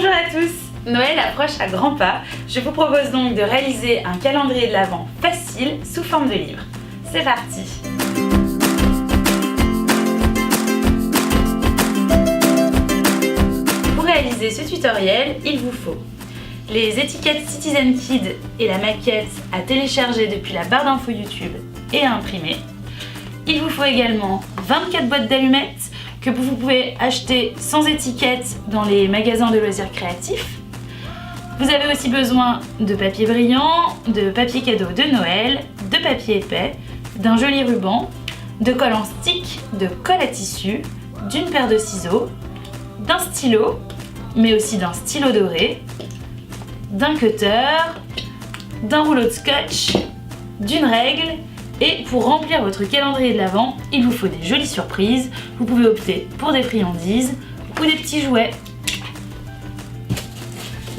Bonjour à tous! Noël approche à grands pas. Je vous propose donc de réaliser un calendrier de l'Avent facile sous forme de livre. C'est parti! Pour réaliser ce tutoriel, il vous faut les étiquettes CitizenKid et la maquette à télécharger depuis la barre d'infos YouTube et à imprimer. Il vous faut également 24 boîtes d'allumettes que vous pouvez acheter sans étiquette dans les magasins de loisirs créatifs. Vous avez aussi besoin de papier brillant, de papier cadeau de Noël, de papier épais, d'un joli ruban, de colle en stick, de colle à tissu, d'une paire de ciseaux, d'un stylo, mais aussi d'un stylo doré, d'un cutter, d'un rouleau de scotch, d'une règle. Et pour remplir votre calendrier de l'Avent, il vous faut des jolies surprises. Vous pouvez opter pour des friandises ou des petits jouets.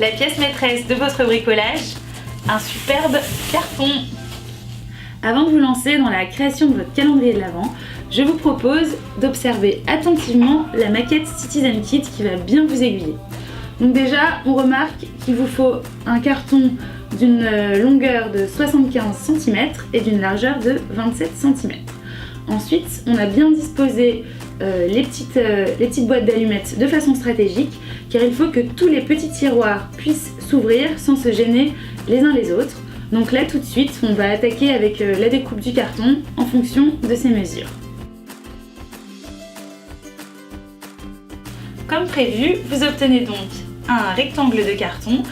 La pièce maîtresse de votre bricolage, un superbe carton. Avant de vous lancer dans la création de votre calendrier de l'Avent, je vous propose d'observer attentivement la maquette CitizenKid qui va bien vous aiguiller. Donc déjà, on remarque qu'il vous faut un carton d'une longueur de 75 cm et d'une largeur de 27 cm. Ensuite, on a bien disposé les petites boîtes d'allumettes de façon stratégique, car il faut que tous les petits tiroirs puissent s'ouvrir sans se gêner les uns les autres. Donc là, tout de suite, on va attaquer avec la découpe du carton en fonction de ces mesures. Comme prévu, vous obtenez donc un rectangle de carton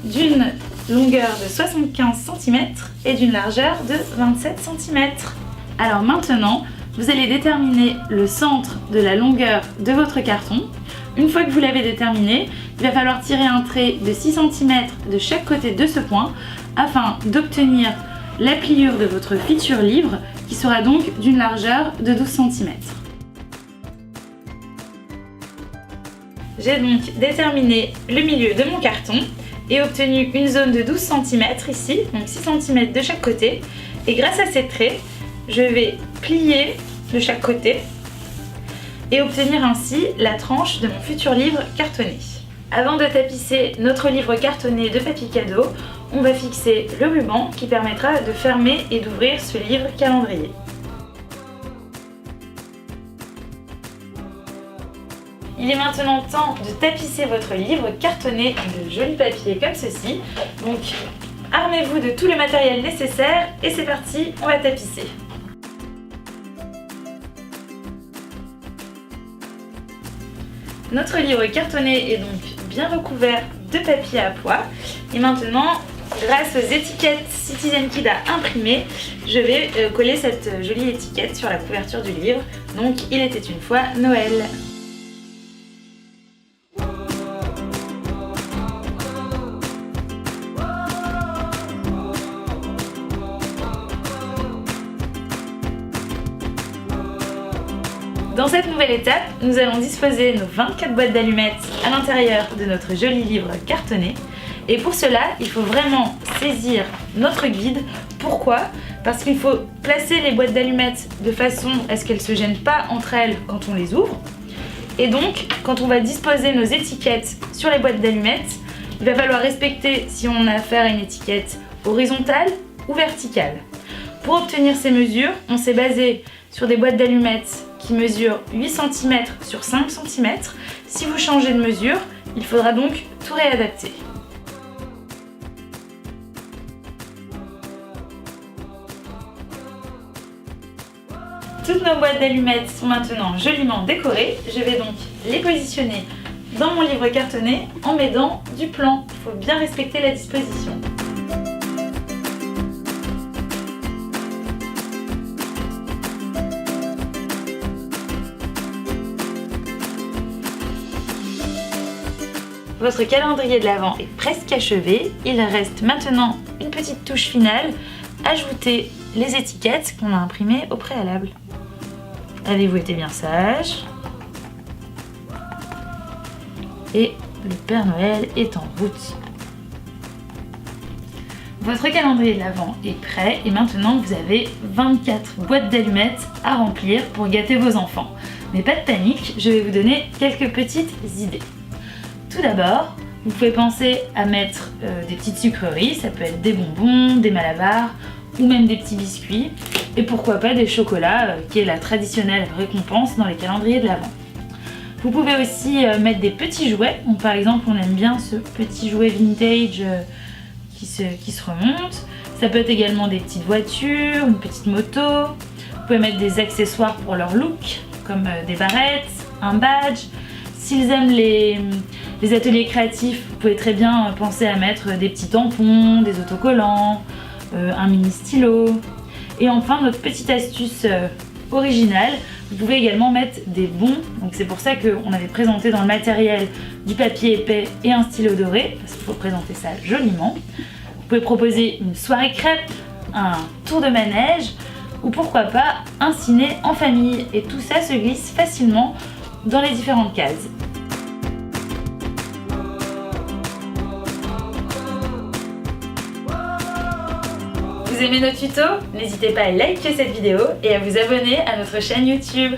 d'une longueur de 75 cm et d'une largeur de 27 cm. Alors maintenant, vous allez déterminer le centre de la longueur de votre carton. Une fois que vous l'avez déterminé, il va falloir tirer un trait de 6 cm de chaque côté de ce point afin d'obtenir la pliure de votre feature livre qui sera donc d'une largeur de 12 cm. J'ai donc déterminé le milieu de mon carton et obtenu une zone de 12 cm ici, donc 6 cm de chaque côté. Et grâce à ces traits, je vais plier de chaque côté et obtenir ainsi la tranche de mon futur livre cartonné. Avant de tapisser notre livre cartonné de papier cadeau, on va fixer le ruban qui permettra de fermer et d'ouvrir ce livre calendrier. Il est maintenant temps de tapisser votre livre cartonné de joli papier comme ceci. Donc armez-vous de tout le matériel nécessaire et c'est parti, on va tapisser. Notre livre cartonné est donc bien recouvert de papier à pois. Et maintenant, grâce aux étiquettes CitizenKid à imprimer, je vais coller cette jolie étiquette sur la couverture du livre. Donc il était une fois Noël. Dans cette nouvelle étape, nous allons disposer nos 24 boîtes d'allumettes à l'intérieur de notre joli livre cartonné. Et pour cela, il faut vraiment saisir notre guide. Pourquoi ? Parce qu'il faut placer les boîtes d'allumettes de façon à ce qu'elles ne se gênent pas entre elles quand on les ouvre. Et donc, quand on va disposer nos étiquettes sur les boîtes d'allumettes, il va falloir respecter si on a affaire à une étiquette horizontale ou verticale. Pour obtenir ces mesures, on s'est basé sur des boîtes d'allumettes qui mesurent 8 cm sur 5 cm. Si vous changez de mesure, il faudra donc tout réadapter. Toutes nos boîtes d'allumettes sont maintenant joliment décorées. Je vais donc les positionner dans mon livre cartonné en m'aidant du plan. Il faut bien respecter la disposition. Votre calendrier de l'Avent est presque achevé. Il reste maintenant une petite touche finale, ajouter les étiquettes qu'on a imprimées au préalable. Avez-vous été bien sage? Et le Père Noël est en route. Votre calendrier de l'Avent est prêt et maintenant vous avez 24 boîtes d'allumettes à remplir pour gâter vos enfants. Mais pas de panique, je vais vous donner quelques petites idées. Tout d'abord, Vous pouvez penser à mettre des petites sucreries, ça peut être des bonbons, des malabars ou même des petits biscuits. Et pourquoi pas des chocolats, qui est la traditionnelle récompense dans les calendriers de l'Avent. Vous pouvez aussi mettre des petits jouets. Donc, par exemple, on aime bien ce petit jouet vintage qui se remonte. Ça peut être également des petites voitures, une petite moto. Vous pouvez mettre des accessoires pour leur look, comme des barrettes, un badge. S'ils aiment les ateliers créatifs, vous pouvez très bien penser à mettre des petits tampons, des autocollants, un mini stylo. Et enfin, notre petite astuce originale, vous pouvez également mettre des bons. Donc c'est pour ça qu'on avait présenté dans le matériel du papier épais et un stylo doré, parce qu'il faut présenter ça joliment. Vous pouvez proposer une soirée crêpe, un tour de manège, ou pourquoi pas un ciné en famille. Et tout ça se glisse facilement dans les différentes cases. Vous aimez nos tutos? N'hésitez pas à liker cette vidéo et à vous abonner à notre chaîne YouTube.